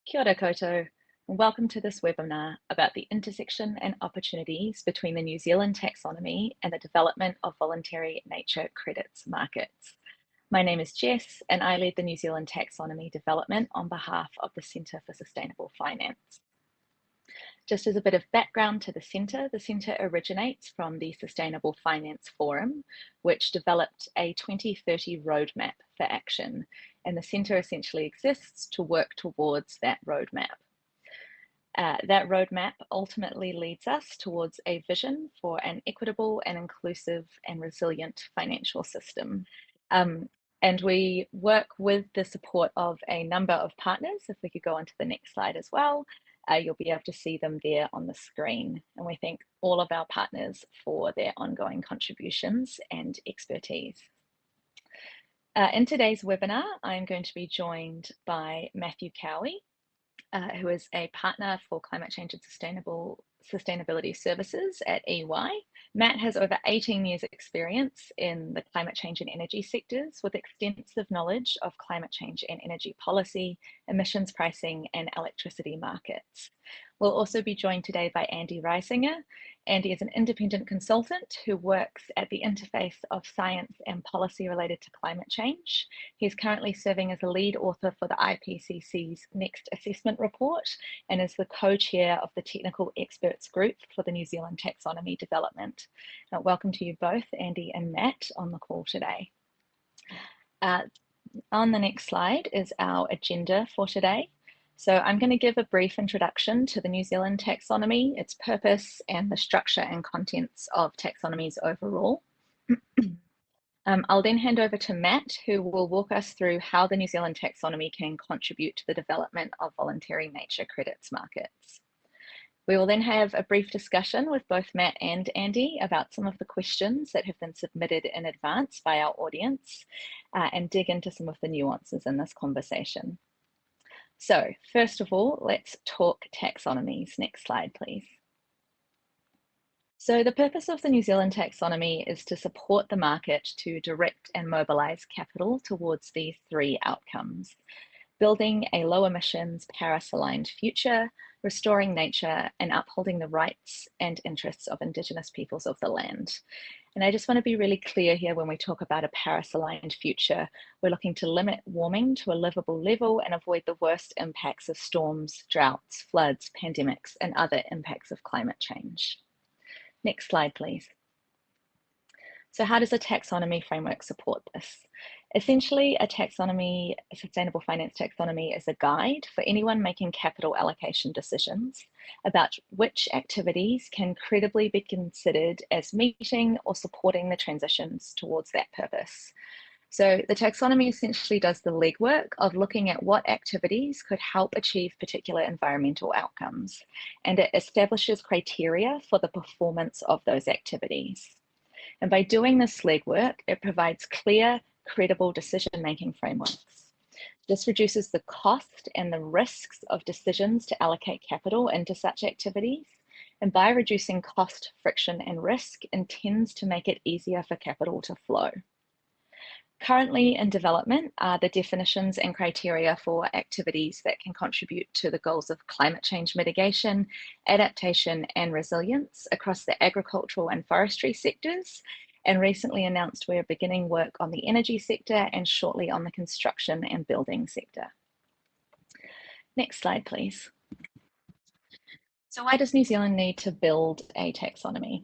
Kia ora koutou, and welcome to this webinar about the intersection and opportunities between the New Zealand taxonomy and the development of voluntary nature credits markets. My name is Jess, and I lead the New Zealand taxonomy development on behalf of the Centre for Sustainable Finance. Just as a bit of background to the centre originates from the Sustainable Finance Forum, which developed a 2030 roadmap for action, and the centre essentially exists to work towards that roadmap. That roadmap ultimately leads us towards a vision for an equitable and inclusive and resilient financial system. And we work with the support of a number of partners. If we could go on to the next slide as well, you'll be able to see them there on the screen. And we thank all of our partners for their ongoing contributions and expertise. In today's webinar, I'm going to be joined by Matthew Cowie, who is a partner for climate change and sustainability services at EY. Matt has over 18 years experience in the climate change and energy sectors with extensive knowledge of climate change and energy policy, emissions pricing, and electricity markets. We'll also be joined today by Andy Reisinger. Andy is an independent consultant who works at the interface of science and policy related to climate change. He's currently serving as a lead author for the IPCC's Next Assessment Report and is the co-chair of the Technical Experts Group for the New Zealand Taxonomy Development. Welcome to you both, Andy and Matt, on the call today. On the next slide is our agenda for today. So I'm going to give a brief introduction to the New Zealand taxonomy, its purpose, and the structure and contents of taxonomies overall. I'll then hand over to Matt, who will walk us through how the New Zealand taxonomy can contribute to the development of voluntary nature credits markets. We will then have a brief discussion with both Matt and Andy about some of the questions that have been submitted in advance by our audience and dig into some of the nuances in this conversation. So first of all, let's talk taxonomies. Next slide, please. So the purpose of the New Zealand taxonomy is to support the market to direct and mobilise capital towards these three outcomes: building a low emissions, Paris-aligned future, restoring nature, and upholding the rights and interests of Indigenous peoples of the land. And I just want to be really clear here when we talk about a Paris-aligned future, we're looking to limit warming to a livable level and avoid the worst impacts of storms, droughts, floods, pandemics, and other impacts of climate change. Next slide, please. So how does a taxonomy framework support this? Essentially, a sustainable finance taxonomy is a guide for anyone making capital allocation decisions about which activities can credibly be considered as meeting or supporting the transitions towards that purpose. So the taxonomy essentially does the legwork of looking at what activities could help achieve particular environmental outcomes, and it establishes criteria for the performance of those activities. And by doing this legwork, it provides clear, credible decision-making frameworks. This reduces the cost and the risks of decisions to allocate capital into such activities. And by reducing cost, friction, and risk, intends to make it easier for capital to flow. Currently in development are the definitions and criteria for activities that can contribute to the goals of climate change mitigation, adaptation, and resilience across the agricultural and forestry sectors. And recently announced we're beginning work on the energy sector and shortly on the construction and building sector. Next slide, please. So why does New Zealand need to build a taxonomy?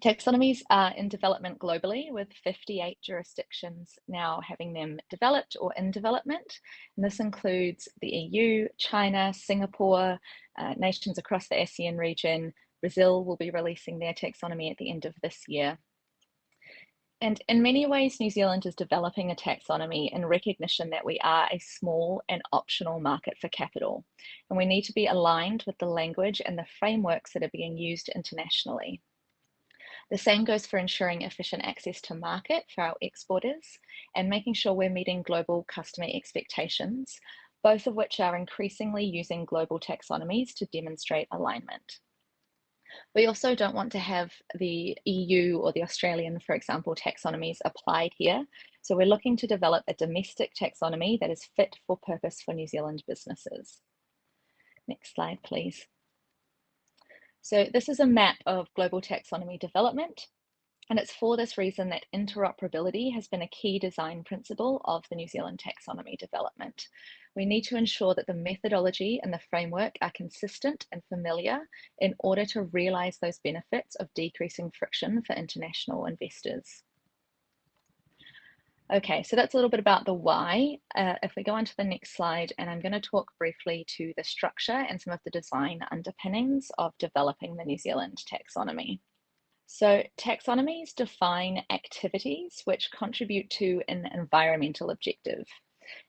Taxonomies are in development globally, with 58 jurisdictions now having them developed or in development. And this includes the EU, China, Singapore, nations across the ASEAN region. Brazil will be releasing their taxonomy at the end of this year. And in many ways, New Zealand is developing a taxonomy in recognition that we are a small and optional market for capital. And we need to be aligned with the language and the frameworks that are being used internationally. The same goes for ensuring efficient access to market for our exporters and making sure we're meeting global customer expectations, both of which are increasingly using global taxonomies to demonstrate alignment. We also don't want to have the EU or the Australian, for example, taxonomies applied here. So we're looking to develop a domestic taxonomy that is fit for purpose for New Zealand businesses. Next slide, please. So this is a map of global taxonomy development, and it's for this reason that interoperability has been a key design principle of the New Zealand taxonomy development. We need to ensure that the methodology and the framework are consistent and familiar in order to realise those benefits of decreasing friction for international investors. Okay, so that's a little bit about the why. If we go on to the next slide, and I'm going to talk briefly to the structure and some of the design underpinnings of developing the New Zealand taxonomy. So taxonomies define activities which contribute to an environmental objective.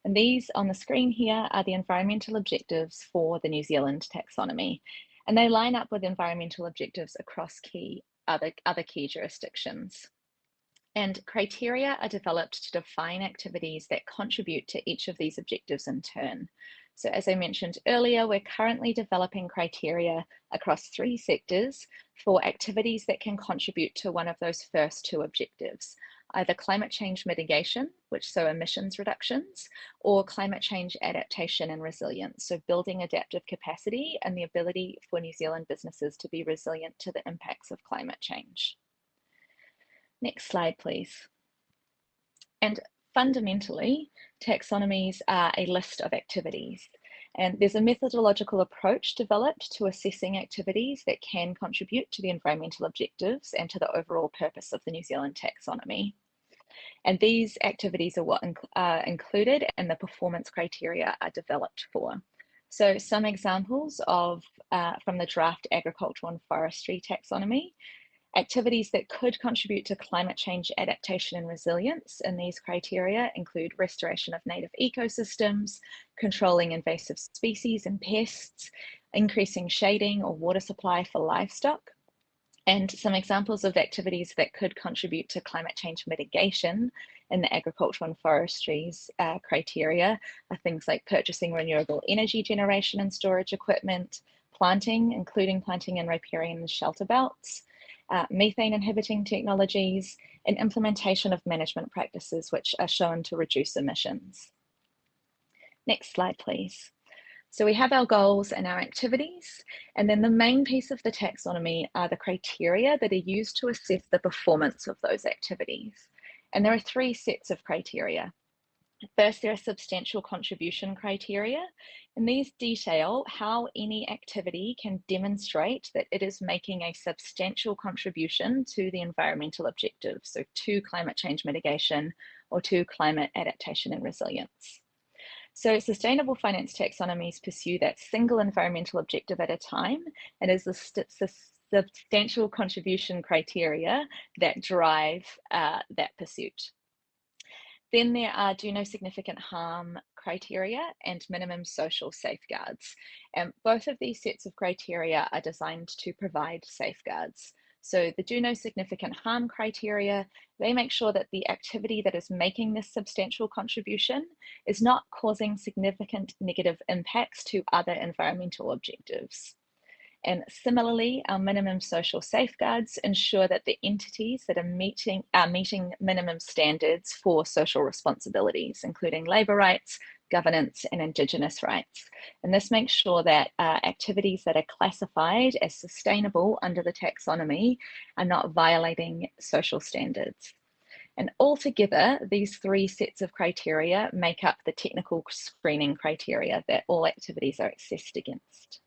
And these on the screen here are the environmental objectives for the New Zealand taxonomy. And they line up with environmental objectives across other key jurisdictions. And criteria are developed to define activities that contribute to each of these objectives in turn. So as I mentioned earlier, we're currently developing criteria across 3 sectors for activities that can contribute to one of those first 2 objectives, either climate change mitigation, which so emissions reductions, or climate change adaptation and resilience, so building adaptive capacity and the ability for New Zealand businesses to be resilient to the impacts of climate change. Next slide, please. And fundamentally, taxonomies are a list of activities. And there's a methodological approach developed to assessing activities that can contribute to the environmental objectives and to the overall purpose of the New Zealand taxonomy. And these activities are what are included and the performance criteria are developed for. So some examples from the draft agricultural and forestry taxonomy. Activities that could contribute to climate change adaptation and resilience in these criteria include restoration of native ecosystems, controlling invasive species and pests, increasing shading or water supply for livestock. And some examples of activities that could contribute to climate change mitigation in the agricultural and forestry's criteria are things like purchasing renewable energy generation and storage equipment, planting, including planting and riparian shelter belts, methane inhibiting technologies, and implementation of management practices which are shown to reduce emissions. Next slide, please. So we have our goals and our activities, and then the main piece of the taxonomy are the criteria that are used to assess the performance of those activities. And there are 3 sets of criteria. First, there are substantial contribution criteria, and these detail how any activity can demonstrate that it is making a substantial contribution to the environmental objectives, so to climate change mitigation or to climate adaptation and resilience. So sustainable finance taxonomies pursue that single environmental objective at a time, and is the substantial contribution criteria that drive that pursuit. Then there are do no significant harm criteria and minimum social safeguards. And both of these sets of criteria are designed to provide safeguards. So the do no significant harm criteria, they make sure that the activity that is making this substantial contribution is not causing significant negative impacts to other environmental objectives. And similarly, our minimum social safeguards ensure that the entities that are meeting minimum standards for social responsibilities, including labour rights, governance, and Indigenous rights. And this makes sure that activities that are classified as sustainable under the taxonomy are not violating social standards. And altogether, these 3 sets of criteria make up the technical screening criteria that all activities are assessed against.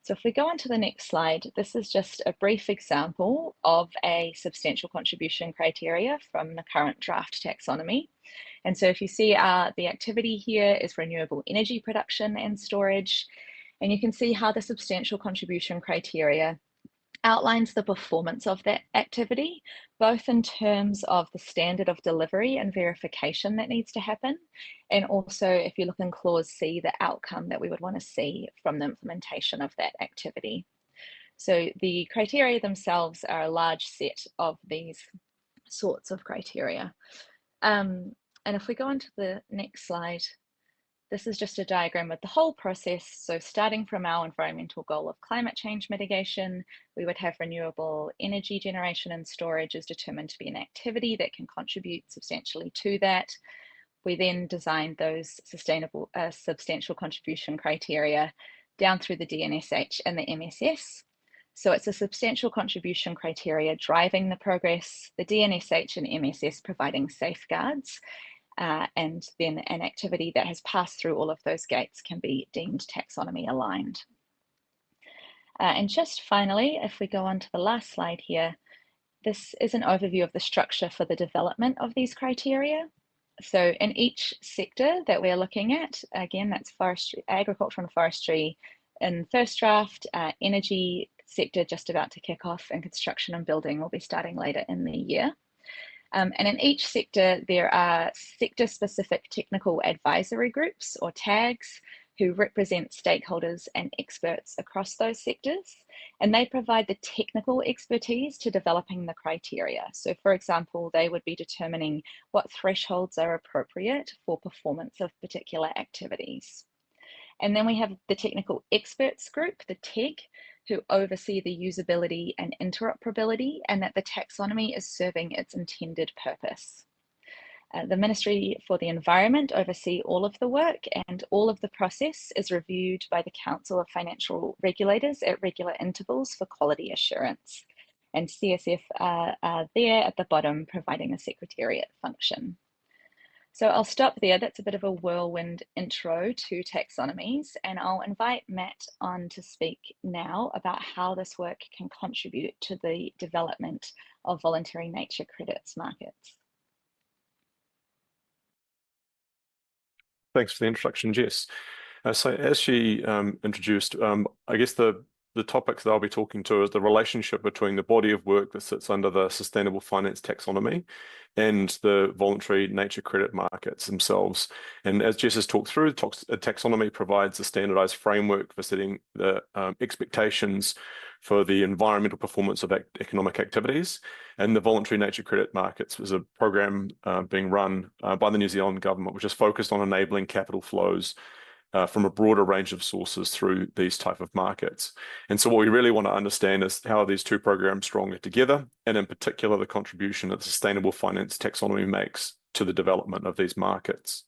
So if we go on to the next slide, this is just a brief example of a substantial contribution criteria from the current draft taxonomy. And so if you see the activity here is renewable energy production and storage, and you can see how the substantial contribution criteria outlines the performance of that activity, both in terms of the standard of delivery and verification that needs to happen, and also if you look in clause C, the outcome that we would want to see from the implementation of that activity. So the criteria themselves are a large set of these sorts of criteria. And if we go on to the next slide, this is just a diagram of the whole process. So starting from our environmental goal of climate change mitigation, we would have renewable energy generation and storage is determined to be an activity that can contribute substantially to that. We then designed those substantial contribution criteria down through the DNSH and the MSS. So it's a substantial contribution criteria driving the progress, the DNSH and MSS providing safeguards, and then an activity that has passed through all of those gates can be deemed taxonomy aligned. And just finally, if we go on to the last slide here, this is an overview of the structure for the development of these criteria. So in each sector that we're looking at, again, that's forestry, agriculture and forestry in first draft, energy sector just about to kick off, and construction and building will be starting later in the year. And in each sector, there are sector-specific technical advisory groups, or TAGs, who represent stakeholders and experts across those sectors, and they provide the technical expertise to developing the criteria. So for example, they would be determining what thresholds are appropriate for performance of particular activities. And then we have the technical experts group, the TEG, who oversee the usability and interoperability, and that the taxonomy is serving its intended purpose. The Ministry for the Environment oversee all of the work, and all of the process is reviewed by the Council of Financial Regulators at regular intervals for quality assurance. And CSF are there at the bottom providing a secretariat function. So I'll stop there. That's a bit of a whirlwind intro to taxonomies, and I'll invite Matt on to speak now about how this work can contribute to the development of voluntary nature credits markets. Thanks for the introduction, Jess. So as she introduced, I guess the topics that I'll be talking to is the relationship between the body of work that sits under the sustainable finance taxonomy and the voluntary nature credit markets themselves. And as Jess has talked through, the taxonomy provides a standardized framework for setting the expectations for the environmental performance of economic activities. And the voluntary nature credit markets is a program being run by the New Zealand government, which is focused on enabling capital flows from a broader range of sources through these type of markets. And so what we really want to understand is how are these two programs stronger together, and in particular, the contribution that the sustainable finance taxonomy makes to the development of these markets.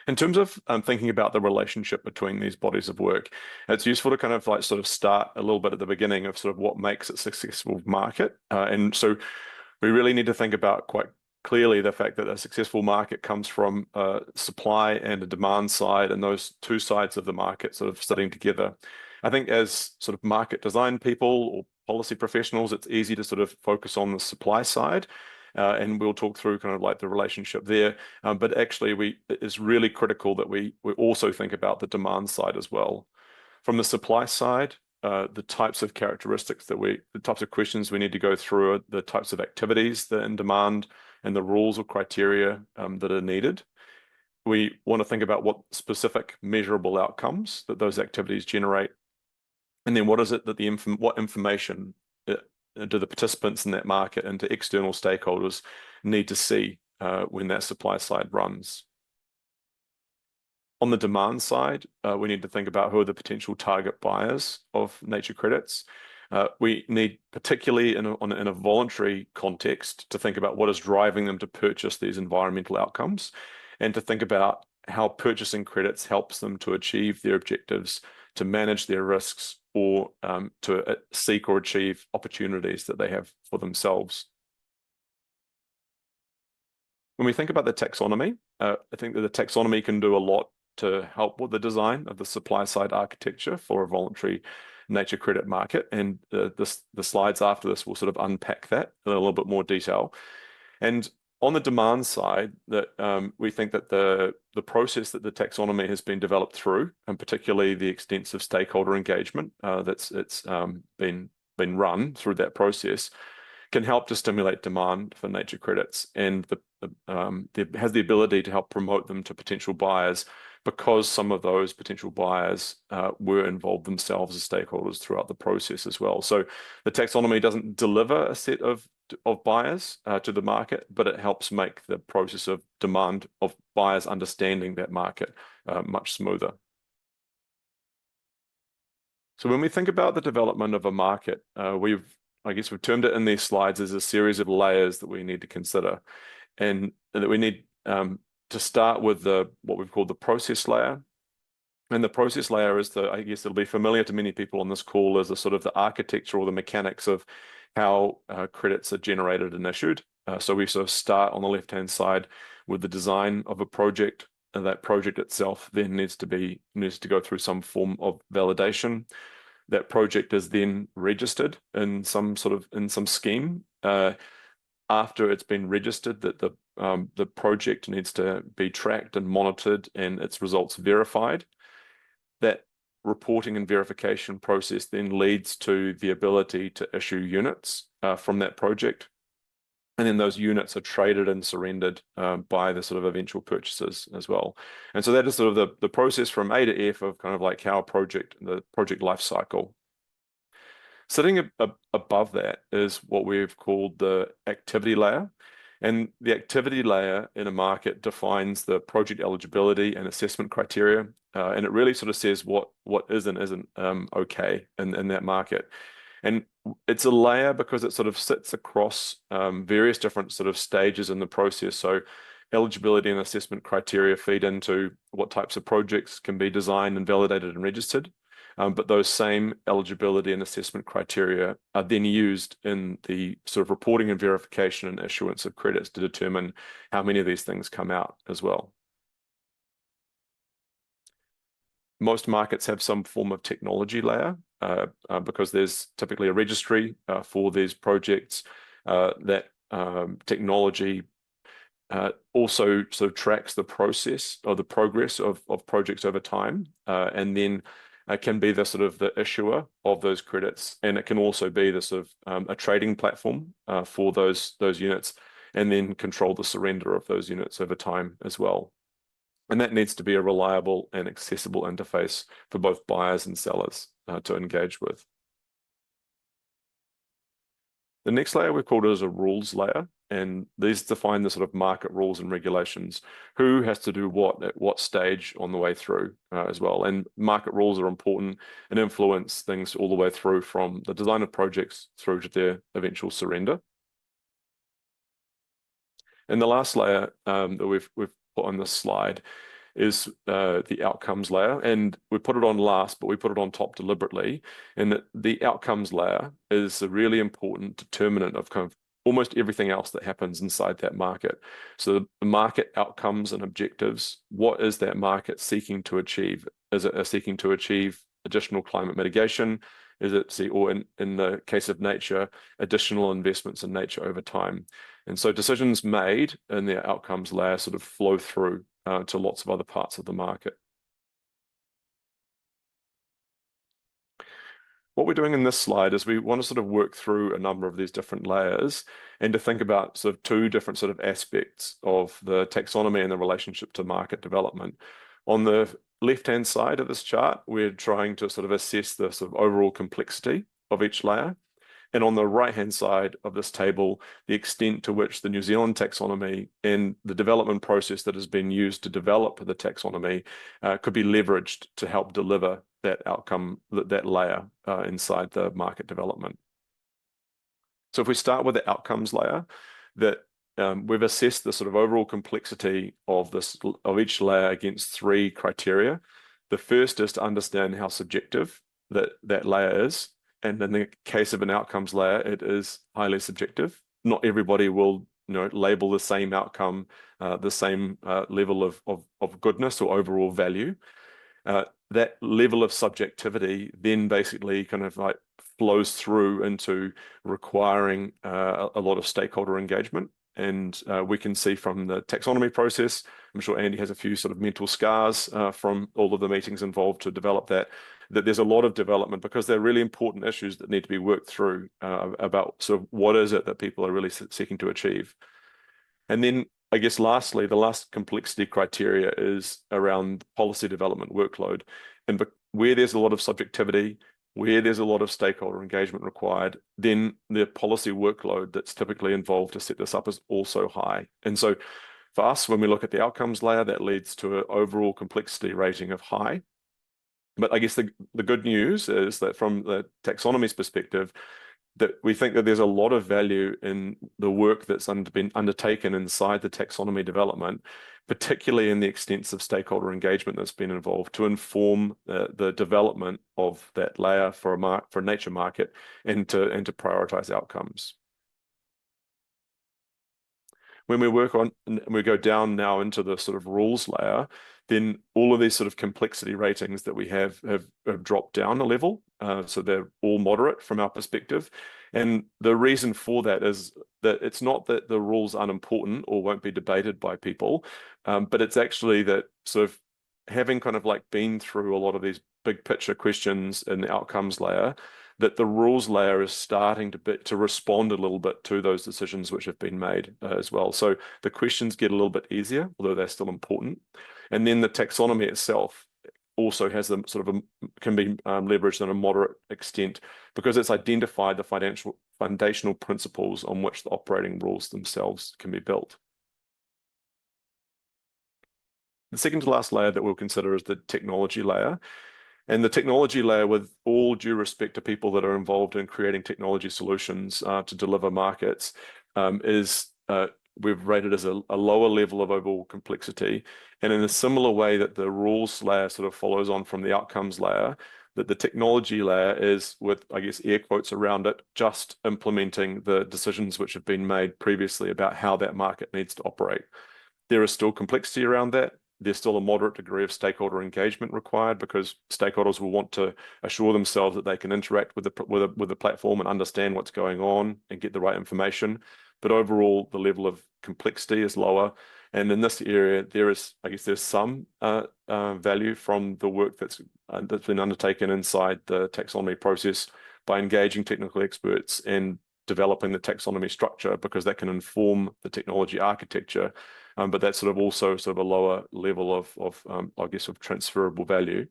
In terms of thinking about the relationship between these bodies of work, it's useful to kind of like sort of start a little bit at the beginning of sort of what makes a successful market. And so we really need to think about quite clearly the fact that a successful market comes from supply and a demand side, and those two sides of the market sort of sitting together. I think as sort of market design people or policy professionals, it's easy to sort of focus on the supply side, and we'll talk through kind of like the relationship there. But actually, it's really critical that we also think about the demand side as well. From the supply side, the types of characteristics the types of questions we need to go through are the types of activities that are in demand and the rules or criteria that are needed. We want to think about what specific measurable outcomes that those activities generate. And then what is it that what information do the participants in that market and to external stakeholders need to see when that supply side runs. On the demand side, we need to think about who are the potential target buyers of nature credits. We need, particularly in a voluntary context, to think about what is driving them to purchase these environmental outcomes, and to think about how purchasing credits helps them to achieve their objectives, to manage their risks, or to seek or achieve opportunities that they have for themselves. When we think about the taxonomy, I think that the taxonomy can do a lot to help with the design of the supply side architecture for a voluntary nature credit market, and the slides after this will sort of unpack that in a little bit more detail. And on the demand side, that we think that the process that the taxonomy has been developed through, and particularly the extensive stakeholder engagement that's been run through that process, can help to stimulate demand for nature credits, and has the ability to help promote them to potential buyers, because some of those potential buyers were involved themselves as stakeholders throughout the process as well. So the taxonomy doesn't deliver a set of buyers to the market, but it helps make the process of demand of buyers understanding that market much smoother. So when we think about the development of a market, I guess we've termed it in these slides as a series of layers that we need to consider, and that we need to start with what we've called the process layer, And the process layer is I guess it'll be familiar to many people on this call as the sort of the architecture or the mechanics of how credits are generated and issued. So we sort of start on the left-hand side with the design of a project, and that project itself then needs to go through some form of validation. That project is then registered in some scheme. After it's been registered, that the project needs to be tracked and monitored and its results verified. That reporting and verification process then leads to the ability to issue units from that project. And then those units are traded and surrendered by the sort of eventual purchasers as well. And so that is sort of the process from A to F of kind of like how the project life cycle. Sitting above that is what we've called the activity layer. And the activity layer in a market defines the project eligibility and assessment criteria. And it really sort of says what is and isn't okay in that market. And it's a layer because it sort of sits across various different sort of stages in the process. So eligibility and assessment criteria feed into what types of projects can be designed and validated and registered. But those same eligibility and assessment criteria are then used in the sort of reporting and verification and issuance of credits to determine how many of these things come out as well. Most markets have some form of technology layer because there's typically a registry for these projects. That technology also sort of tracks the process or the progress of projects over time, and then can be the sort of the issuer of those credits, and it can also be the sort of a trading platform for those units, and then control the surrender of those units over time as well. And that needs to be a reliable and accessible interface for both buyers and sellers to engage with. The next layer we've called as a rules layer, and these define the sort of market rules and regulations. Who has to do what at what stage on the way through as well. And market rules are important and influence things all the way through from the design of projects through to their eventual surrender. And the last layer that we've put on this slide is the outcomes layer, and we put it on last, but we put it on top deliberately. And the outcomes layer is a really important determinant of kind of almost everything else that happens inside that market. So the market outcomes and objectives, what is that market seeking to achieve? Is it seeking to achieve additional climate mitigation? Is it, or in the case of nature, additional investments in nature over time? And so decisions made in the outcomes layer sort of flow through to lots of other parts of the market. What we're doing in this slide is we want to sort of work through a number of these different layers and to think about sort of two different sort of aspects of the taxonomy and the relationship to market development. On the left-hand side of this chart, we're trying to sort of assess the sort of overall complexity of each layer. And on the right-hand side of this table, the extent to which the New Zealand taxonomy and the development process that has been used to develop the taxonomy could be leveraged to help deliver that outcome, that layer inside the market development. So if we start with the outcomes layer, that we've assessed the sort of overall complexity of each layer against three criteria. The first is to understand how subjective that layer is. And in the case of an outcomes layer, it is highly subjective. Not everybody will label the same outcome, the same level of goodness or overall value. That level of subjectivity then basically kind of like flows through into requiring a lot of stakeholder engagement. And we can see from the taxonomy process, I'm sure Andy has a few sort of mental scars from all of the meetings involved to develop that there's a lot of development because they're really important issues that need to be worked through about sort of what is it that people are really seeking to achieve. And then I guess lastly, the last complexity criteria is around policy development workload. And where there's a lot of subjectivity, where there's a lot of stakeholder engagement required, then the policy workload that's typically involved to set this up is also high. And so for us, when we look at the outcomes layer, that leads to an overall complexity rating of high. But I guess the good news is that from the taxonomy's perspective, that we think that there's a lot of value in the work that's been undertaken inside the taxonomy development, particularly in the extensive stakeholder engagement that's been involved to inform the development of that layer for a nature market and to prioritize outcomes. When we go down now into the sort of rules layer, then all of these sort of complexity ratings that we have dropped down a level. So they're all moderate from our perspective. And the reason for that is that it's not that the rules aren't important or won't be debated by people, but it's actually that sort of having kind of like been through a lot of these big picture questions in the outcomes layer, that the rules layer is starting to respond a little bit to those decisions which have been made as well. So the questions get a little bit easier, although they're still important. And then the taxonomy itself also has them sort of can be leveraged in a moderate extent because it's identified the foundational principles on which the operating rules themselves can be built. The second to last layer that we'll consider is the technology layer. And the technology layer, with all due respect to people that are involved in creating technology solutions to deliver markets, we've rated as a lower level of overall complexity. And in a similar way that the rules layer sort of follows on from the outcomes layer, that the technology layer is, with, I guess, air quotes around it, just implementing the decisions which have been made previously about how that market needs to operate. There is still complexity around that. There's still a moderate degree of stakeholder engagement required because stakeholders will want to assure themselves that they can interact with the platform and understand what's going on and get the right information. But overall, the level of complexity is lower. And in this area, there's some value from the work that's been undertaken inside the taxonomy process by engaging technical experts and developing the taxonomy structure, because that can inform the technology architecture. But that's sort of also sort of a lower level of I guess, of transferable value.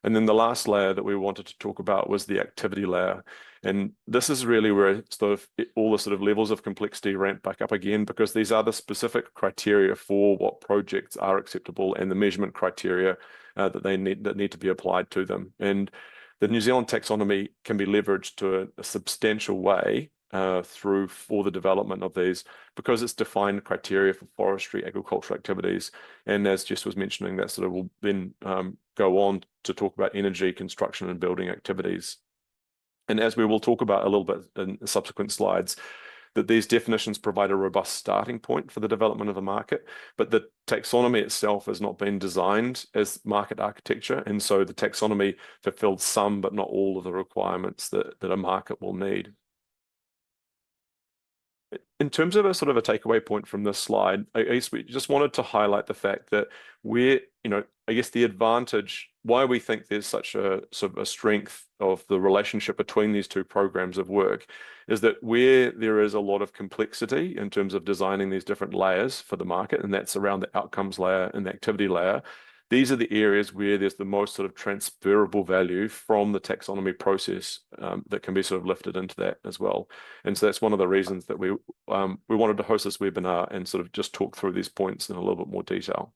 And then the last layer that we wanted to talk about was the activity layer. And this is really where sort of all the sort of levels of complexity ramp back up again, because these are the specific criteria for what projects are acceptable and the measurement criteria that need to be applied to them. And the New Zealand taxonomy can be leveraged to a substantial way for the development of these, because it's defined criteria for forestry, agricultural activities. And as Jess was mentioning, that sort of will then go on to talk about energy, construction and building activities. And as we will talk about a little bit in subsequent slides, that these definitions provide a robust starting point for the development of the market, but the taxonomy itself has not been designed as market architecture. And so the taxonomy fulfills some, but not all of the requirements that a market will need. In terms of a sort of a takeaway point from this slide, I guess we just wanted to highlight the fact that I guess the advantage, why we think there's such a sort of a strength of the relationship between these two programs of work, is that where there is a lot of complexity in terms of designing these different layers for the market, and that's around the outcomes layer and the activity layer, these are the areas where there's the most sort of transferable value from the taxonomy process that can be sort of lifted into that as well. And so that's one of the reasons that we wanted to host this webinar and sort of just talk through these points in a little bit more detail.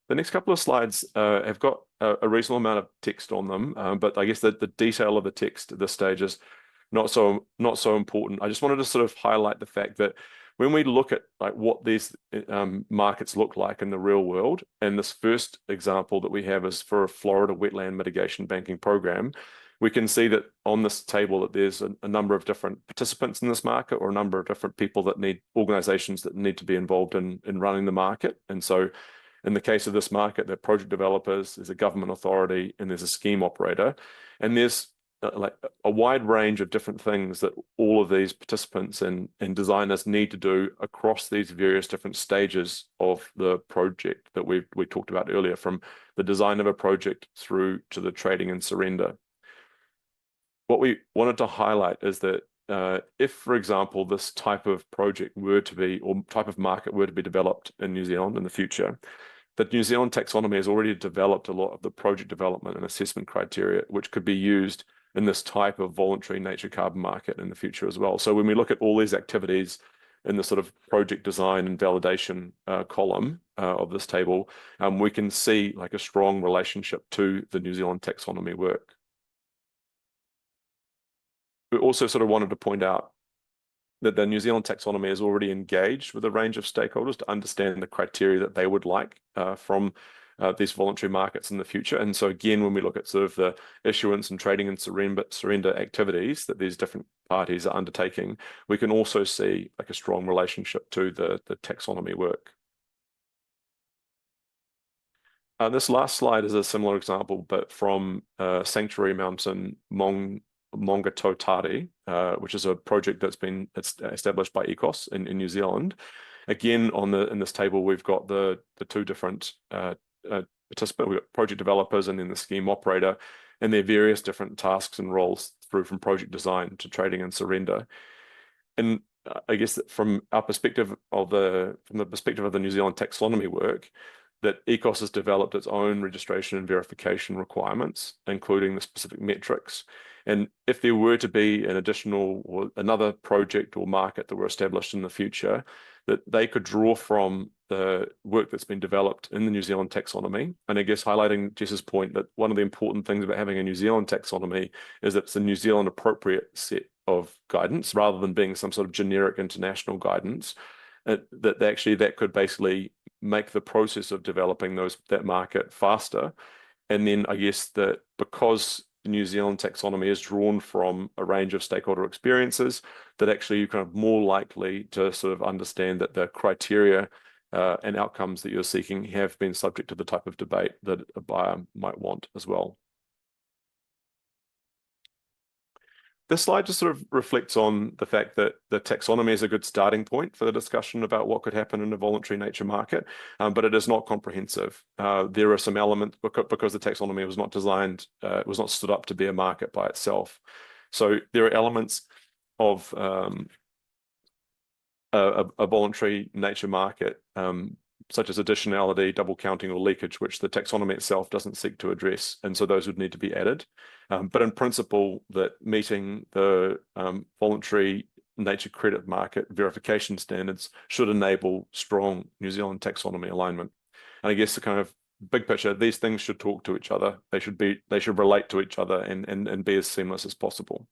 The next couple of slides have got a reasonable amount of text on them, but I guess the detail of the text at this stage is not so important. I just wanted to sort of highlight the fact that when we look at like what these markets look like in the real world, and this first example that we have is for a Florida wetland mitigation banking program, we can see that on this table that there's a number of different participants in this market, or a number of different people organizations that need to be involved in running the market. And so in the case of this market, there are project developers, there's a government authority, and there's a scheme operator. And there's like a wide range of different things that all of these participants and designers need to do across these various different stages of the project that we talked about earlier, from the design of a project through to the trading and surrender. What we wanted to highlight is that if, for example, this type of project were to be, or type of market were to be developed in New Zealand in the future, the New Zealand taxonomy has already developed a lot of the project development and assessment criteria, which could be used in this type of voluntary nature carbon market in the future as well. So when we look at all these activities in the sort of project design and validation column of this table, we can see like a strong relationship to the New Zealand taxonomy work. we also sort of wanted to point out that the New Zealand taxonomy is already engaged with a range of stakeholders to understand the criteria that they would like from these voluntary markets in the future. And so again, when we look at sort of the issuance and trading and surrender activities that these different parties are undertaking, we can also see like a strong relationship to the taxonomy work. This last slide is a similar example, but from Sanctuary Mountain Mongatotari, which is a project that's been established by ECOS in New Zealand. Again, in this table, we've got the two different participants. We've got project developers and then the scheme operator, and their various different tasks and roles through from project design to trading and surrender. And I guess that from the perspective of the New Zealand taxonomy work, that ECOS has developed its own registration and verification requirements, including the specific metrics. And if there were to be an additional or another project or market that were established in the future, that they could draw from the work that's been developed in the New Zealand taxonomy. And I guess highlighting Jess's point that one of the important things about having a New Zealand taxonomy is that it's a New Zealand appropriate set of guidance rather than being some sort of generic international guidance. That could basically make the process of developing that market faster. And then I guess that because the New Zealand taxonomy is drawn from a range of stakeholder experiences, that actually you're kind of more likely to sort of understand that the criteria and outcomes that you're seeking have been subject to the type of debate that a buyer might want as well. This slide just sort of reflects on the fact that the taxonomy is a good starting point for the discussion about what could happen in a voluntary nature market, but it is not comprehensive. There are some elements because the taxonomy was not designed, it was not stood up to be a market by itself. So there are elements of a voluntary nature market, such as additionality, double counting, or leakage, which the taxonomy itself doesn't seek to address. And so those would need to be added. But in principle, that meeting the voluntary nature credit market verification standards should enable strong New Zealand taxonomy alignment. And I guess the kind of big picture, these things should talk to each other. They should relate to each other and be as seamless as possible.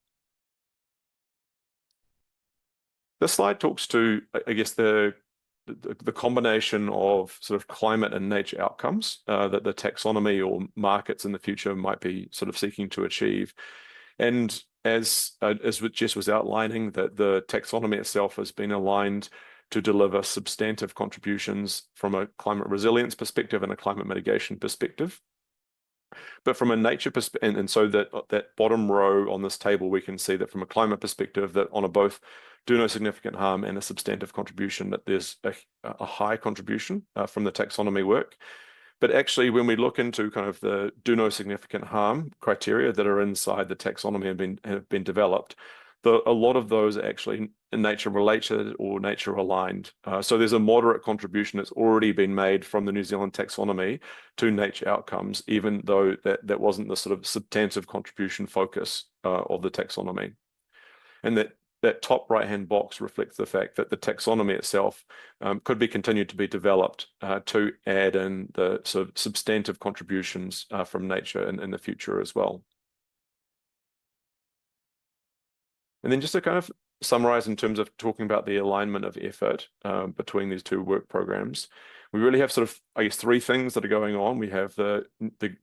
This slide talks to, I guess, the combination of sort of climate and nature outcomes that the taxonomy or markets in the future might be sort of seeking to achieve. And as Jess was outlining, that the taxonomy itself has been aligned to deliver substantive contributions from a climate resilience perspective and a climate mitigation perspective. But from a nature perspective, and so that bottom row on this table, we can see that from a climate perspective, that on a both do no significant harm and a substantive contribution, that there's a high contribution from the taxonomy work. But actually, when we look into kind of the do no significant harm criteria that are inside the taxonomy have been developed, a lot of those are actually nature related or nature aligned. So there's a moderate contribution that's already been made from the New Zealand taxonomy to nature outcomes, even though that wasn't the sort of substantive contribution focus of the taxonomy. And that top right-hand box reflects the fact that the taxonomy itself could be continued to be developed to add in the sort of substantive contributions from nature in the future as well. And then just to kind of summarize in terms of talking about the alignment of effort between these two work programs, we really have sort of, I guess, three things that are going on. We have the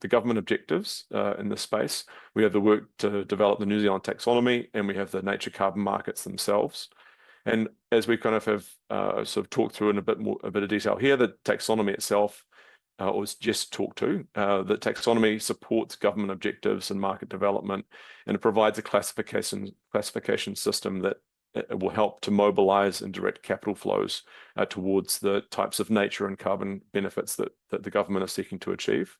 government objectives in this space. We have the work to develop the New Zealand taxonomy, and we have the nature carbon markets themselves. And as we kind of have sort of talked through in a bit of detail here, the taxonomy itself was just talked to. The taxonomy supports government objectives and market development, and it provides a classification system that will help to mobilize and direct capital flows towards the types of nature and carbon benefits that the government is seeking to achieve.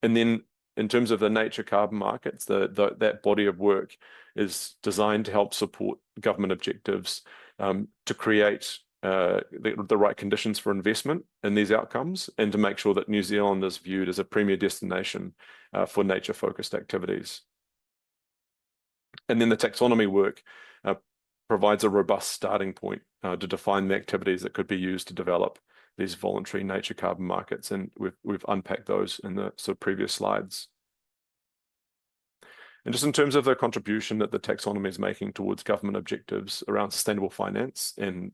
And then in terms of the nature carbon markets, that body of work is designed to help support government objectives to create the right conditions for investment in these outcomes, and to make sure that New Zealand is viewed as a premier destination for nature-focused activities. And then the taxonomy work provides a robust starting point to define the activities that could be used to develop these voluntary nature carbon markets, and we've unpacked those in the sort of previous slides. And just in terms of the contribution that the taxonomy is making towards government objectives around sustainable finance and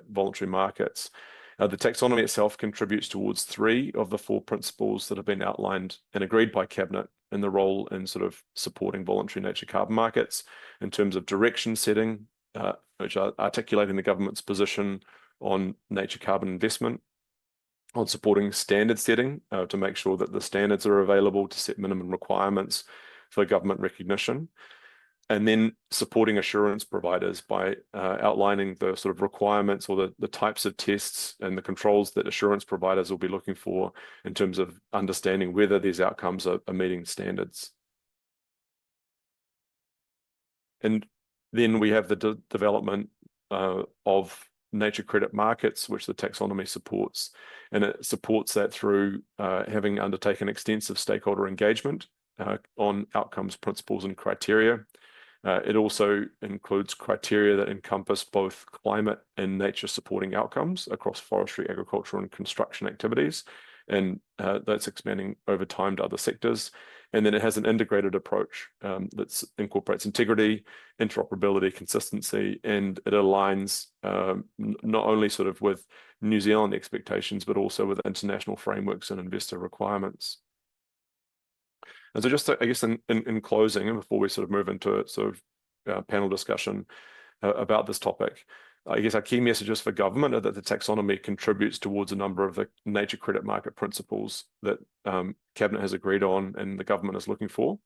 voluntary markets, the taxonomy itself contributes towards 3 of the 4 principles that have been outlined and agreed by Cabinet in the role in sort of supporting voluntary nature carbon markets in terms of direction setting, which are articulating the government's position on nature carbon investment, on supporting standard setting to make sure that the standards are available to set minimum requirements for government recognition, and then supporting assurance providers by outlining the sort of requirements or the types of tests and the controls that assurance providers will be looking for in terms of understanding whether these outcomes are meeting standards. And then we have the development of nature credit markets, which the taxonomy supports. And it supports that through having undertaken extensive stakeholder engagement on outcomes, principles, and criteria. It also includes criteria that encompass both climate and nature supporting outcomes across forestry, agriculture, and construction activities. And that's expanding over time to other sectors. And then it has an integrated approach that incorporates integrity, interoperability, consistency, and it aligns not only sort of with New Zealand expectations, but also with international frameworks and investor requirements. And so just, I guess, in closing, and before we sort of move into sort of panel discussion about this topic, I guess our key messages for government are that the taxonomy contributes towards a number of the nature credit market principles that Cabinet has agreed on and the government is looking for.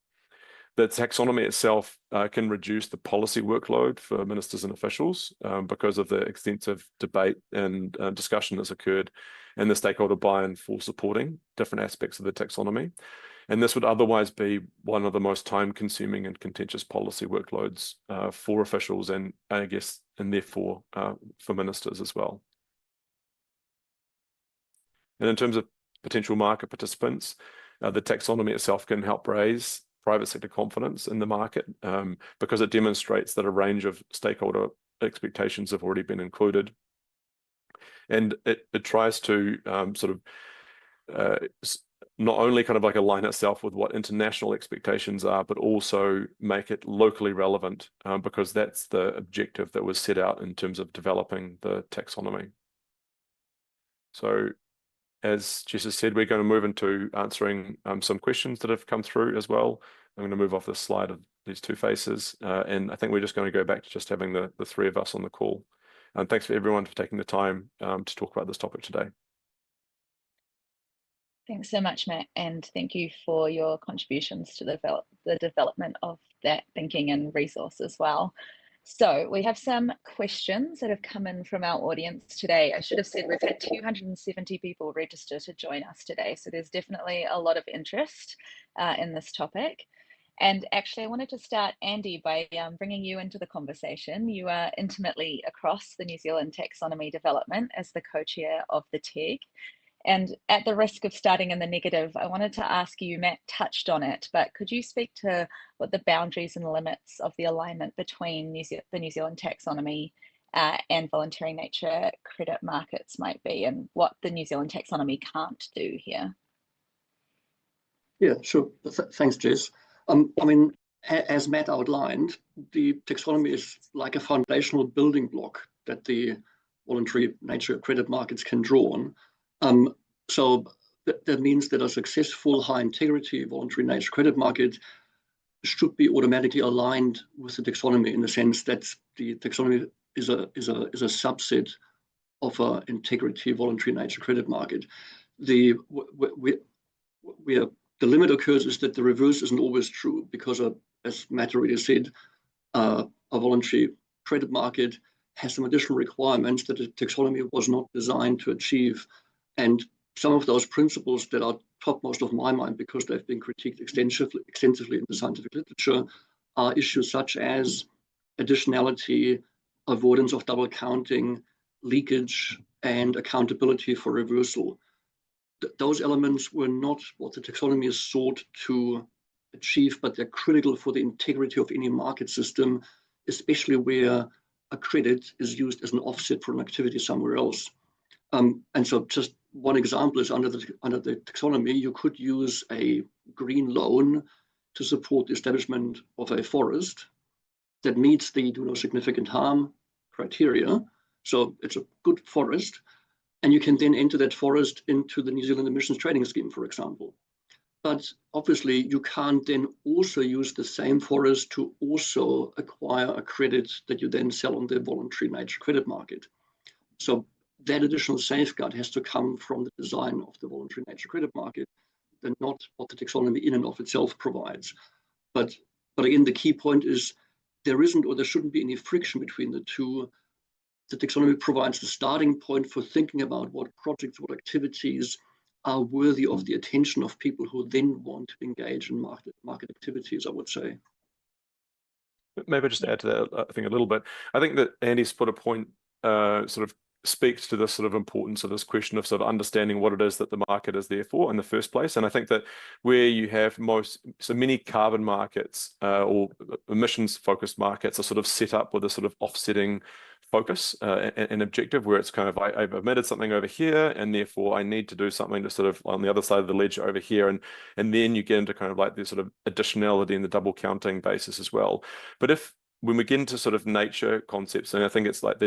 The taxonomy itself can reduce the policy workload for ministers and officials because of the extensive debate and discussion that's occurred and the stakeholder buy-in for supporting different aspects of the taxonomy. And this would otherwise be one of the most time-consuming and contentious policy workloads for officials and I guess, and therefore for ministers as well. And in terms of potential market participants, the taxonomy itself can help raise private sector confidence in the market because it demonstrates that a range of stakeholder expectations have already been included. And it tries to sort of not only kind of like align itself with what international expectations are, but also make it locally relevant because that's the objective that was set out in terms of developing the taxonomy. So as Jess has said, we're going to move into answering some questions that have come through as well. I'm going to move off this slide of these 2 faces. And I think we're just going to go back to just having the 3 of us on the call. And thanks for everyone for taking the time to talk about this topic today. Thanks so much, Matt, and thank you for your contributions to the development of that thinking and resource as well. So we have some questions that have come in from our audience today. I should have said we've had 270 people register to join us today, so there's definitely a lot of interest in this topic. And actually, I wanted to start, Andy, by bringing you into the conversation. You are intimately across the New Zealand taxonomy development as the co-chair of the TEG. And at the risk of starting in the negative, I wanted to ask you, Matt touched on it, but could you speak to what the boundaries and limits of the alignment between the New Zealand taxonomy and voluntary nature credit markets might be, and what the New Zealand taxonomy can't do here? Yeah, sure. Thanks, Jess. I mean, as Matt outlined, the taxonomy is like a foundational building block that the voluntary nature credit markets can draw on. So that means that a successful high integrity voluntary nature credit market should be automatically aligned with the taxonomy in the sense that the taxonomy is a subset of an integrity voluntary nature credit market. The limit occurs is that the reverse isn't always true because, as Matt already said, a voluntary credit market has some additional requirements that the taxonomy was not designed to achieve. And some of those principles that are topmost of my mind, because they've been critiqued extensively in the scientific literature, are issues such as additionality, avoidance of double counting, leakage, and accountability for reversal. Those elements were not what the taxonomy is sought to achieve, but they're critical for the integrity of any market system, especially where a credit is used as an offset for an activity somewhere else. And so just one example is under the taxonomy, you could use a green loan to support the establishment of a forest that meets the do no significant harm criteria. So it's a good forest, and you can then enter that forest into the New Zealand emissions trading scheme, for example. But obviously, you can't then also use the same forest to also acquire a credit that you then sell on the voluntary nature credit market. So that additional safeguard has to come from the design of the voluntary nature credit market, and not what the taxonomy in and of itself provides. But again, the key point is there isn't, or there shouldn't be, any friction between the two. The taxonomy provides the starting point for thinking about what projects, what activities are worthy of the attention of people who then want to engage in market activities, I would say. Maybe just to add to that, I think a little bit. I think that Andy's put a point sort of speaks to this sort of importance of this question of sort of understanding what it is that the market is there for in the first place. And I think that where you have so many carbon markets or emissions focused markets are sort of set up with a sort of offsetting focus and objective, where it's kind of I've emitted something over here, and therefore I need to do something to sort of on the other side of the ledger over here, and then you get into kind of like this sort of additionality and the double counting basis as well. But when we get into sort of nature concepts, and I think it's like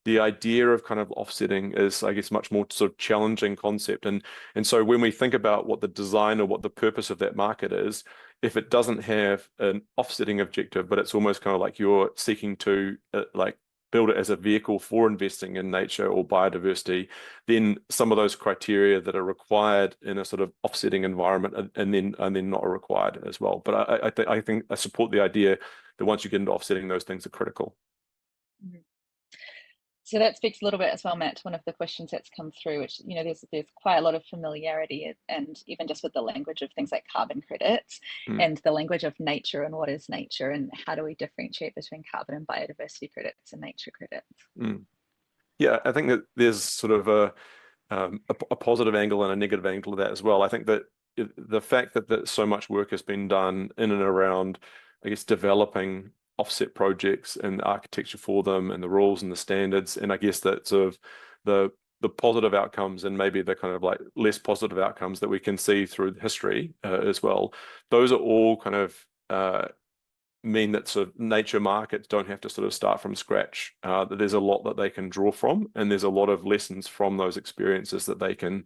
the idea of kind of offsetting is, I guess, much more sort of challenging concept. And so when we think about what the design or what the purpose of that market is, if it doesn't have an offsetting objective, but it's almost kind of like you're seeking to like build it as a vehicle for investing in nature or biodiversity, then some of those criteria that are required in a sort of offsetting environment and then not required as well. But I think I support the idea that once you get into offsetting, those things are critical. Mm-hmm. So that speaks a little bit as well, Matt, to one of the questions that's come through, which, you know, there's quite a lot of familiarity, and even just with the language of things like carbon credits and the language of nature and what is nature, and how do we differentiate between carbon and biodiversity credits and nature credits? Yeah, I think that there's sort of a positive angle and a negative angle to that as well. I think that the fact that so much work has been done in and around, I guess, developing offset projects and the architecture for them and the rules and the standards, and I guess that sort of the positive outcomes and maybe the kind of like less positive outcomes that we can see through history as well, those are all kind of mean that sort of nature markets don't have to sort of start from scratch, that there's a lot that they can draw from, and there's a lot of lessons from those experiences that they can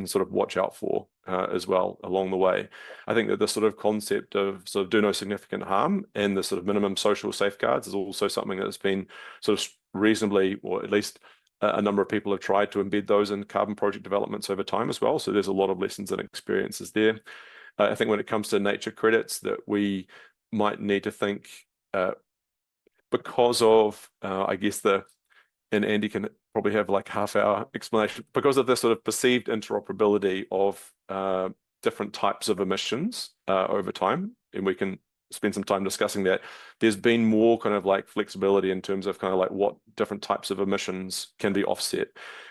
sort of watch out for as well along the way. I think that the sort of concept of sort of do no significant harm and the sort of minimum social safeguards is also something that's been sort of reasonably, or at least a number of people have tried to embed those in carbon project developments over time as well. So there's a lot of lessons and experiences there. I think when it comes to nature credits, that we might need to think because of I guess and Andy can probably have like half-hour explanation, because of the sort of perceived interoperability of different types of emissions over time, and we can spend some time discussing that. There's been more kind of like flexibility in terms of kind of like what different types of emissions can be offset.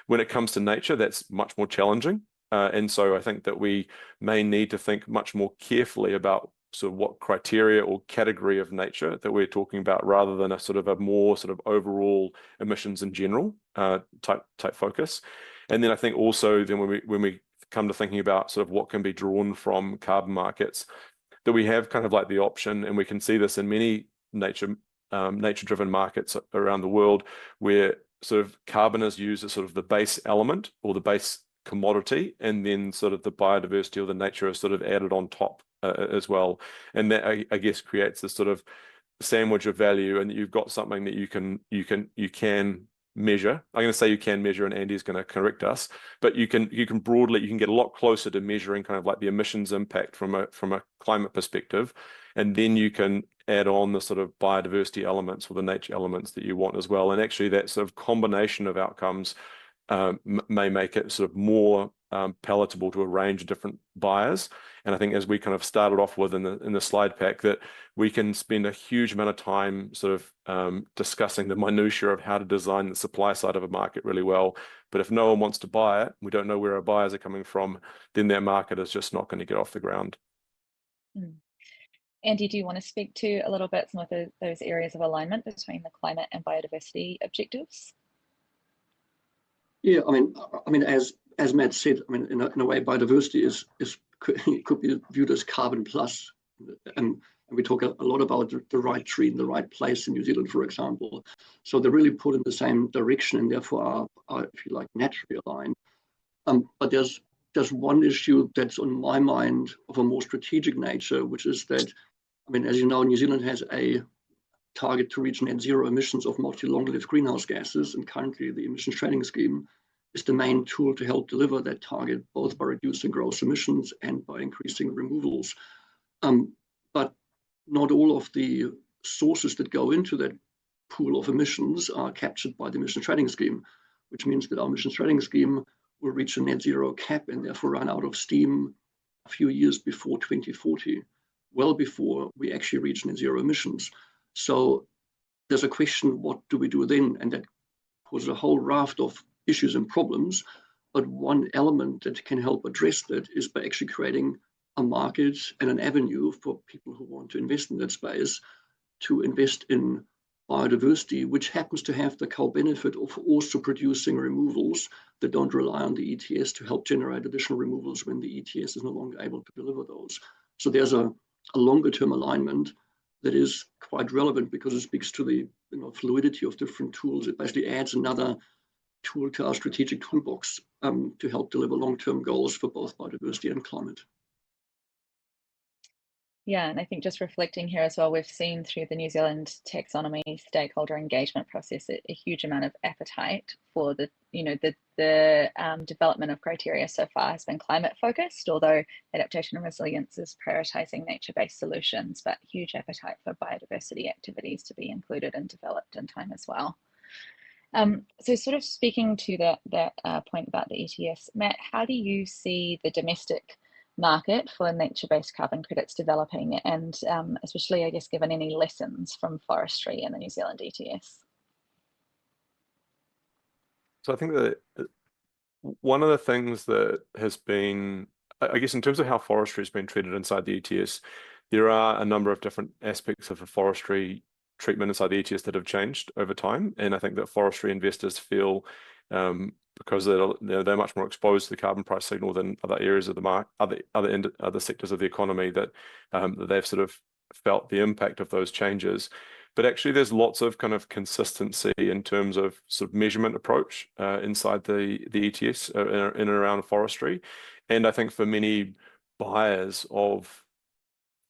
When it comes to nature, that's much more challenging, and so I think that we may need to think much more carefully about sort of what criteria or category of nature that we're talking about, rather than a sort of a more sort of overall emissions in general type focus. And then I think also then when we come to thinking about sort of what can be drawn from carbon markets, that we have kind of like the option, and we can see this in many nature-driven markets around the world, where sort of carbon is used as sort of the base element or the base commodity, and then sort of the biodiversity or the nature is sort of added on top as well. And that I guess creates this sort of sandwich of value, and you've got something that you can measure. I'm going to say you can measure, and Andy's going to correct us, but you can broadly get a lot closer to measuring kind of like the emissions impact from a climate perspective, and then you can add on the sort of biodiversity elements or the nature elements that you want as well. And actually that sort of combination of outcomes may make it sort of more palatable to a range of different buyers. And I think, as we kind of started off with in the slide pack, that we can spend a huge amount of time sort of discussing the minutiae of how to design the supply side of a market really well. But if no one wants to buy it, we don't know where our buyers are coming from, then that market is just not going to get off the ground. Andy, do you want to speak to a little bit some of those areas of alignment between the climate and biodiversity objectives? Yeah, I mean, as Matt said, I mean, in a way, biodiversity could be viewed as carbon plus And we talk a lot about the right tree in the right place in New Zealand, for example. So they're really put in the same direction and therefore are if you like, naturally aligned. But there's one issue that's on my mind of a more strategic nature, which is that, I mean, as you know, New Zealand has a target to reach net zero emissions of multi-long-lived greenhouse gases, and currently the emissions trading scheme is the main tool to help deliver that target, both by reducing gross emissions and by increasing removals. But not all of the sources that go into that pool of emissions are captured by the emissions trading scheme, which means that our emissions trading scheme will reach a net zero cap and therefore run out of steam a few years before 2040, well before we actually reach net zero emissions. So there's a question, what do we do then? And that poses a whole raft of issues and problems. But one element that can help address that is by actually creating a market and an avenue for people who want to invest in that space to invest in biodiversity, which happens to have the co-benefit of also producing removals that don't rely on the ETS to help generate additional removals when the ETS is no longer able to deliver those. So there's a longer term alignment that is quite relevant because it speaks to the fluidity of different tools. It basically adds another tool to our strategic toolbox to help deliver long-term goals for both biodiversity and climate. Yeah, and I think just reflecting here as well, we've seen through the New Zealand taxonomy stakeholder engagement process a huge amount of appetite for the development of criteria so far has been climate focused, although adaptation and resilience is prioritizing nature-based solutions, but huge appetite for biodiversity activities to be included and developed in time as well. So sort of speaking to that point about the ETS, Matt, how do you see the domestic market for nature-based carbon credits developing, and especially, I guess, given any lessons from forestry and the New Zealand ETS? So I think that one of the things that has been, I guess, in terms of how forestry has been treated inside the ETS, there are a number of different aspects of a forestry treatment inside the ETS that have changed over time. And I think that forestry investors feel, because they're much more exposed to the carbon price signal than other areas of the market, other sectors of the economy, that they've sort of felt the impact of those changes. But actually, there's lots of kind of consistency in terms of sort of measurement approach inside the ETS in and around forestry. And I think for many buyers of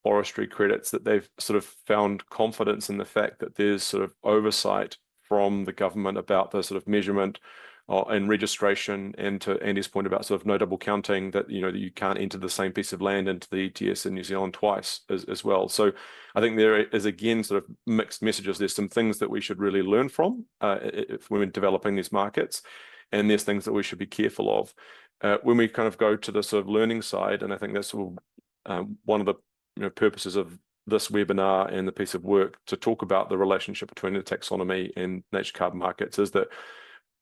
forestry credits, that they've sort of found confidence in the fact that there's sort of oversight from the government about the sort of measurement and registration, and to Andy's point about sort of no double counting, that you can't enter the same piece of land into the ETS in New Zealand twice as well. So I think there is, again, sort of mixed messages. There's some things that we should really learn from if we're developing these markets, and there's things that we should be careful of when we kind of go to the sort of learning side. And I think that's one of the purposes of this webinar and the piece of work to talk about the relationship between the taxonomy and nature carbon markets, is that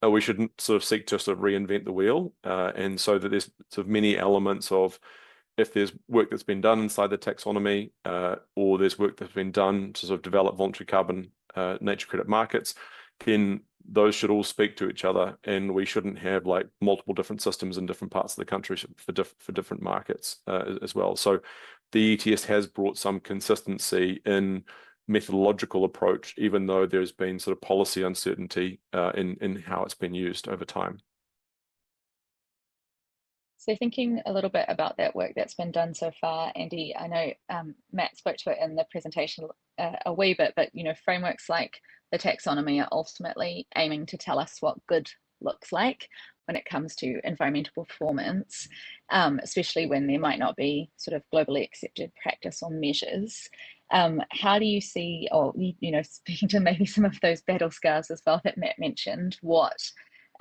we shouldn't sort of seek to sort of reinvent the wheel, and so that there's sort of many elements of, if there's work that's been done inside the taxonomy, or there's work that's been done to sort of develop voluntary carbon nature credit markets, then those should all speak to each other, and we shouldn't have like multiple different systems in different parts of the country for different markets as well. So the ETS has brought some consistency in methodological approach, even though there's been sort of policy uncertainty in how it's been used over time. So thinking a little bit about that work that's been done so far, Andy, I know Matt spoke to it in the presentation a wee bit, but frameworks like the taxonomy are ultimately aiming to tell us what good looks like when it comes to environmental performance, especially when there might not be sort of globally accepted practice or measures. How do you see, or speaking to maybe some of those battle scars as well that Matt mentioned,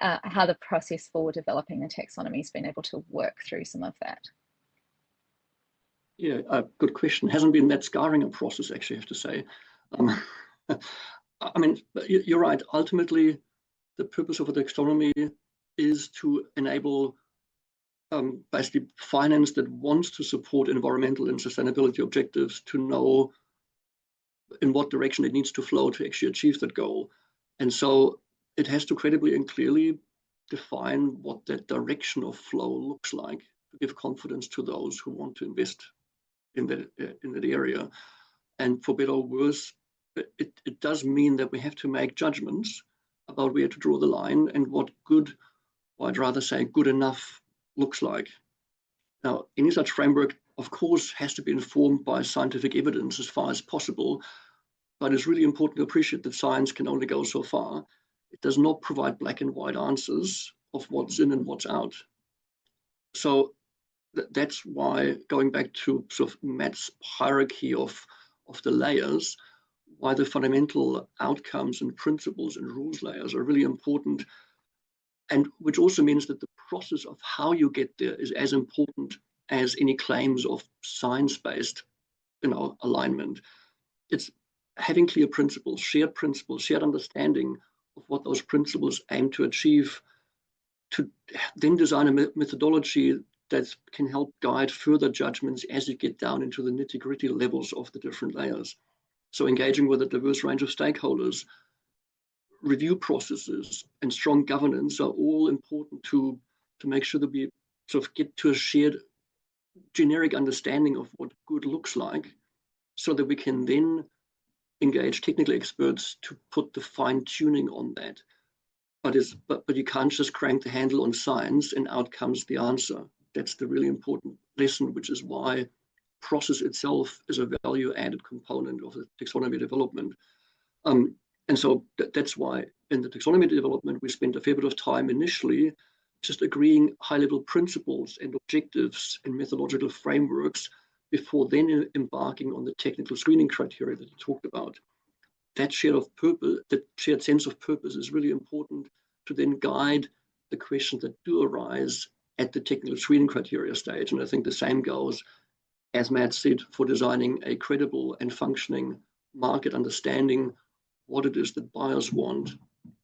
how the process for developing the taxonomy has been able to work through some of that? Yeah, good question. Hasn't been that scarring a process, actually, I have to say. I mean, you're right. Ultimately, the purpose of a taxonomy is to enable basically finance that wants to support environmental and sustainability objectives to know in what direction it needs to flow to actually achieve that goal. And so it has to credibly and clearly define what that direction of flow looks like to give confidence to those who want to invest in that area. And for better or worse, it does mean that we have to make judgments about where to draw the line and what good, or I'd rather say good enough, looks like. Now, any such framework, of course, has to be informed by scientific evidence as far as possible, but it's really important to appreciate that science can only go so far. It does not provide black and white answers of what's in and what's out. So that's why, going back to sort of Matt's hierarchy of the layers, why the fundamental outcomes and principles and rules layers are really important, and which also means that the process of how you get there is as important as any claims of science-based, alignment. It's having clear principles, shared understanding of what those principles aim to achieve, to then design a methodology that can help guide further judgments as you get down into the nitty-gritty levels of the different layers. So engaging with a diverse range of stakeholders, review processes, and strong governance are all important to make sure that we sort of get to a shared generic understanding of what good looks like, so that we can then engage technical experts to put the fine tuning on that. But you can't just crank the handle on science and out comes the answer. That's the really important lesson, which is why process itself is a value added component of the taxonomy development. And so that's why in the taxonomy development, we spent a fair bit of time initially just agreeing high level principles and objectives and methodological frameworks before then embarking on the technical screening criteria that you talked about. That shared sense of purpose is really important to then guide the questions that do arise at the technical screening criteria stage. And I think the same goes, as Matt said, for designing a credible and functioning market, understanding what it is that buyers want,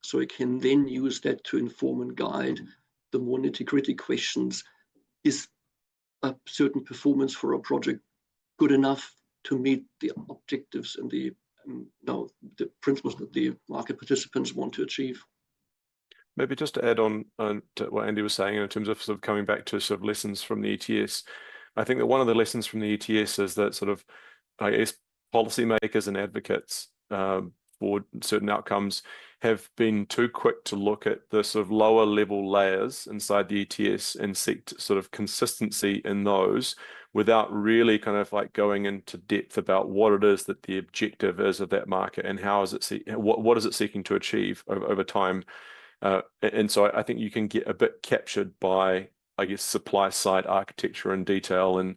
so it can then use that to inform and guide the more nitty-gritty questions. Is a certain performance for a project good enough to meet the objectives and the principles that the market participants want to achieve? Maybe just to add on to what Andy was saying in terms of sort of coming back to sort of lessons from the ETS, I think that one of the lessons from the ETS is that sort of, I guess, policymakers and advocates for certain outcomes have been too quick to look at the sort of lower level layers inside the ETS and seek sort of consistency in those without really kind of like going into depth about what it is that the objective is of that market and how is it what is it seeking to achieve over time. And so I think you can get a bit captured by, I guess, supply side architecture and detail and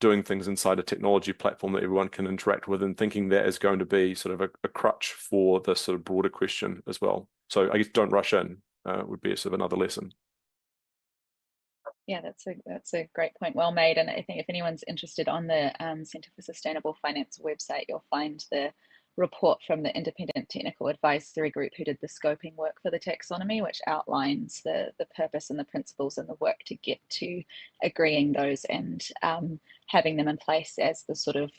doing things inside a technology platform that everyone can interact with, and thinking that is going to be sort of a crutch for the sort of broader question as well. So I guess don't rush in would be sort of another lesson. Yeah, that's a great point, well made. And I think if anyone's interested, on the Centre for Sustainable Finance website, you'll find the report from the independent technical advisory group who did the scoping work for the taxonomy, which outlines the purpose and the principles and the work to get to agreeing those and having them in place as the sort of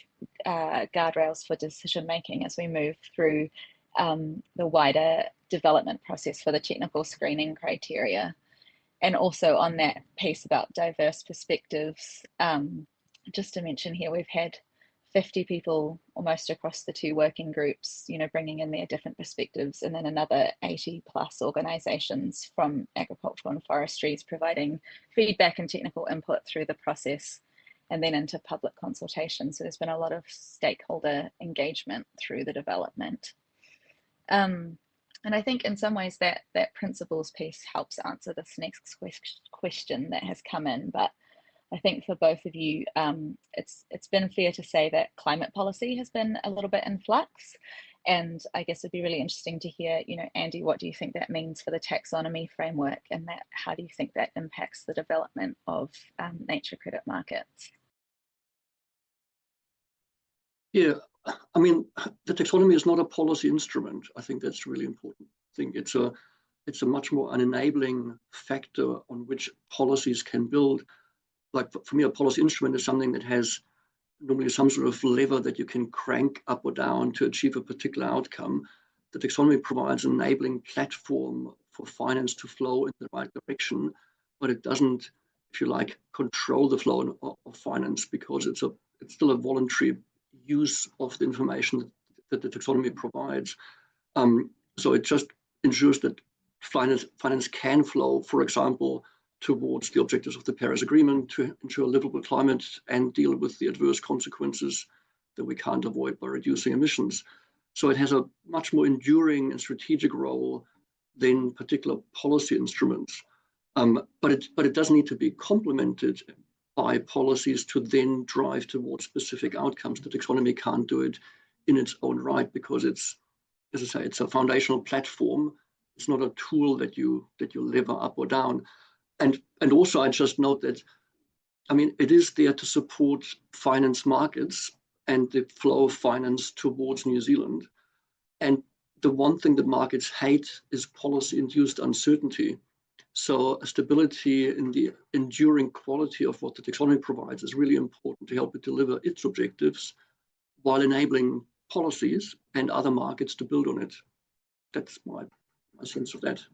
guardrails for decision making as we move through the wider development process for the technical screening criteria. And also on that piece about diverse perspectives, just to mention here, we've had 50 people almost across the two working groups, bringing in their different perspectives, and then another 80 plus organizations from agricultural and forestries providing feedback and technical input through the process, and then into public consultation. So there's been a lot of stakeholder engagement through the development. And I think in some ways that principles piece helps answer this next question that has come in. But I think for both of you, it's been fair to say that climate policy has been a little bit in flux. And I guess it'd be really interesting to hear, Andy, what do you think that means for the taxonomy framework, and how do you think that impacts the development of nature credit markets? Yeah, I mean, the taxonomy is not a policy instrument. I think that's really important. I think it's a much more an enabling factor on which policies can build. Like for me, a policy instrument is something that has normally some sort of lever that you can crank up or down to achieve a particular outcome. The taxonomy provides an enabling platform for finance to flow in the right direction, but it doesn't, if you like, control the flow of finance, because it's still a voluntary use of the information that the taxonomy provides. So it just ensures that finance can flow, for example, towards the objectives of the Paris Agreement to ensure a livable climate and deal with the adverse consequences that we can't avoid by reducing emissions. So it has a much more enduring and strategic role than particular policy instruments. But it does need to be complemented by policies to then drive towards specific outcomes. The taxonomy can't do it in its own right because it's, as I say, it's a foundational platform. It's not a tool that you lever up or down. And also, I just note that, I mean, it is there to support finance markets and the flow of finance towards New Zealand. And the one thing that markets hate is policy-induced uncertainty. So stability in the enduring quality of what the taxonomy provides is really important to help it deliver its objectives while enabling policies and other markets to build on it. That's my sense of that.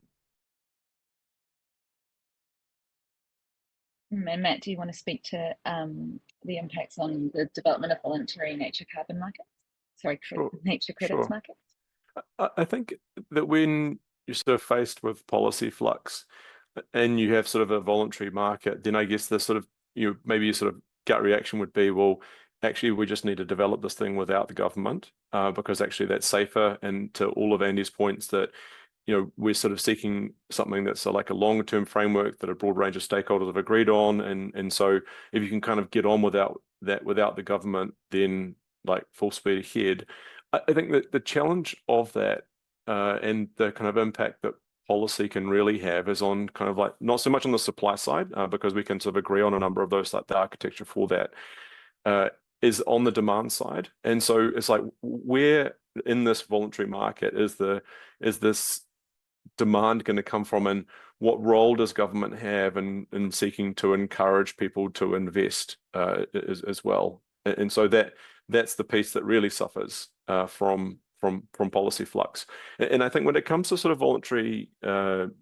And Matt, do you want to speak to the impacts on the development of voluntary nature carbon markets? Sorry, Sure. nature credits Sure. markets? I think that when you're sort of faced with policy flux and you have sort of a voluntary market, then I guess the sort of, maybe your sort of gut reaction would be, well, actually, we just need to develop this thing without the government because actually that's safer. And to all of Andy's points that, we're sort of seeking something that's like a long-term framework that a broad range of stakeholders have agreed on. And so if you can kind of get on without the government, then like full speed ahead. I think that the challenge of that and the kind of impact that policy can really have is on kind of like not so much on the supply side because we can sort of agree on a number of those, like the architecture for that is on the demand side. And so it's like, where in this voluntary market is this demand going to come from, and what role does government have in seeking to encourage people to invest as well? And so that's the piece that really suffers from policy flux. And I think when it comes to sort of voluntary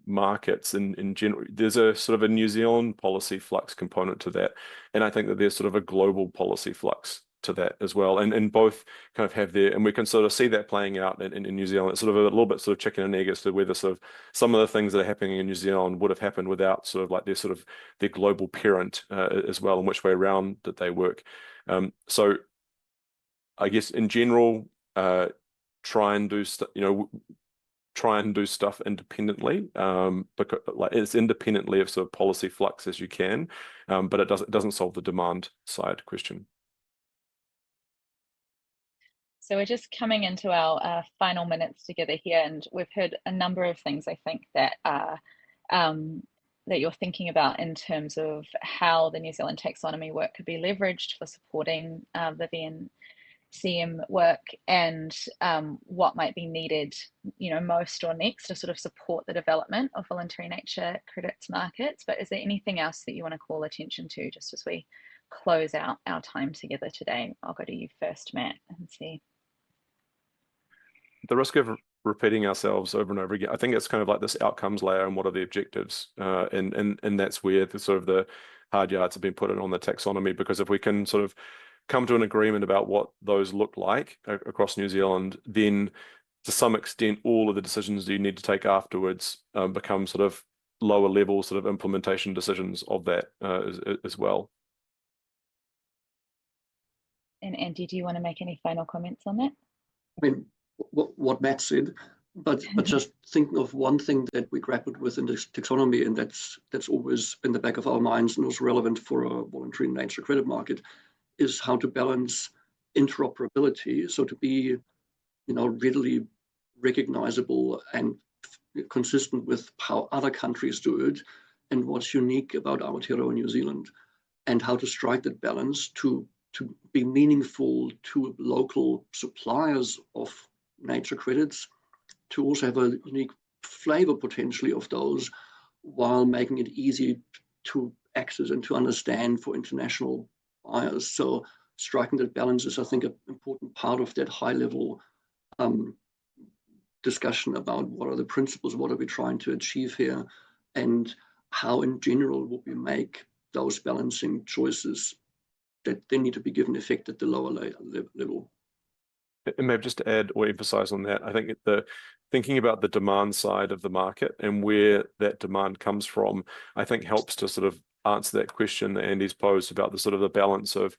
markets in general, there's a sort of a New Zealand policy flux component to that. And I think that there's sort of a global policy flux to that as well. And both kind of have their, and we can sort of see that playing out in New Zealand. It's sort of a little bit sort of chicken and egg as to whether sort of some of the things that are happening in New Zealand would have happened without sort of like their global parent as well, and which way around did they work. So I guess in general, try and do stuff independently, because like as independently of sort of policy flux as you can, but it doesn't solve the demand side question. So we're just coming into our final minutes together here, and we've heard a number of things, I think, that are that you're thinking about in terms of how the New Zealand taxonomy work could be leveraged for supporting the VNCM work, and what might be needed, most or next to sort of support the development of voluntary nature credits markets. But is there anything else that you want to call attention to just as we close out our time together today? I'll go to you first, Matt, and see. The risk of repeating ourselves over and over again, I think it's kind of like this outcomes layer and what are the objectives, and that's where the sort of the hard yards have been put in on the taxonomy, because if we can sort of come to an agreement about what those look like across New Zealand, then to some extent all of the decisions you need to take afterwards become sort of lower level sort of implementation decisions of that as well. And Andy, do you want to make any final comments on that? I mean, what Matt said, but just thinking of one thing that we grappled with in this taxonomy, and that's always in the back of our minds and also relevant for a voluntary nature credit market, is how to balance interoperability, so to be, readily recognizable and consistent with how other countries do it and what's unique about Aotearoa New Zealand, and how to strike that balance to be meaningful to local suppliers of nature credits, to also have a unique flavor potentially of those, while making it easy to access and to understand for international buyers. So striking that balance is, I think, an important part of that high level discussion about what are the principles, what are we trying to achieve here, and how in general would we make those balancing choices that then need to be given effect at the lower level. And maybe just to add or emphasize on that, I think thinking about the demand side of the market and where that demand comes from, I think helps to sort of answer that question that Andy's posed about the sort of the balance of,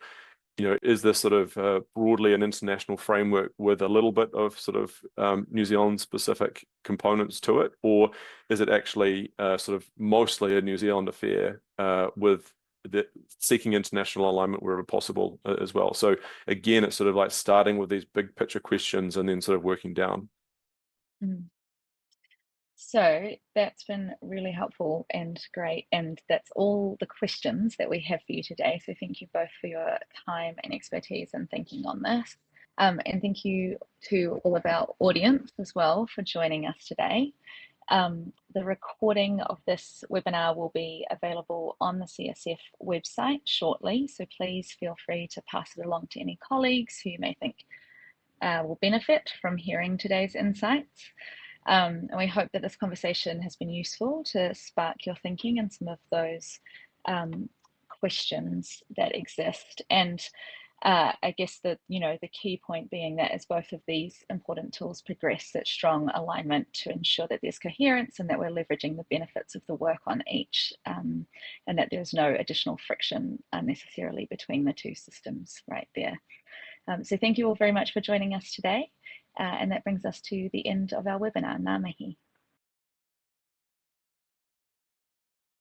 is this sort of broadly an international framework with a little bit of sort of New Zealand specific components to it, or is it actually sort of mostly a New Zealand affair with seeking international alignment wherever possible as well? So again, it's sort of like starting with these big picture questions and then sort of working down. Mm. So that's been really helpful and great, and that's all the questions that we have for you today. So thank you both for your time and expertise in thinking on this. And thank you to all of our audience as well for joining us today. The recording of this webinar will be available on the CSF website shortly, so please feel free to pass it along to any colleagues who you may think will benefit from hearing today's insights. And we hope that this conversation has been useful to spark your thinking and some of those questions that exist. And I guess that, the key point being that as both of these important tools progress, that strong alignment to ensure that there's coherence and that we're leveraging the benefits of the work on each, and that there's no additional friction unnecessarily between the two systems right there. So thank you all very much for joining us today. And that brings us to the end of our webinar. Ngā mihi.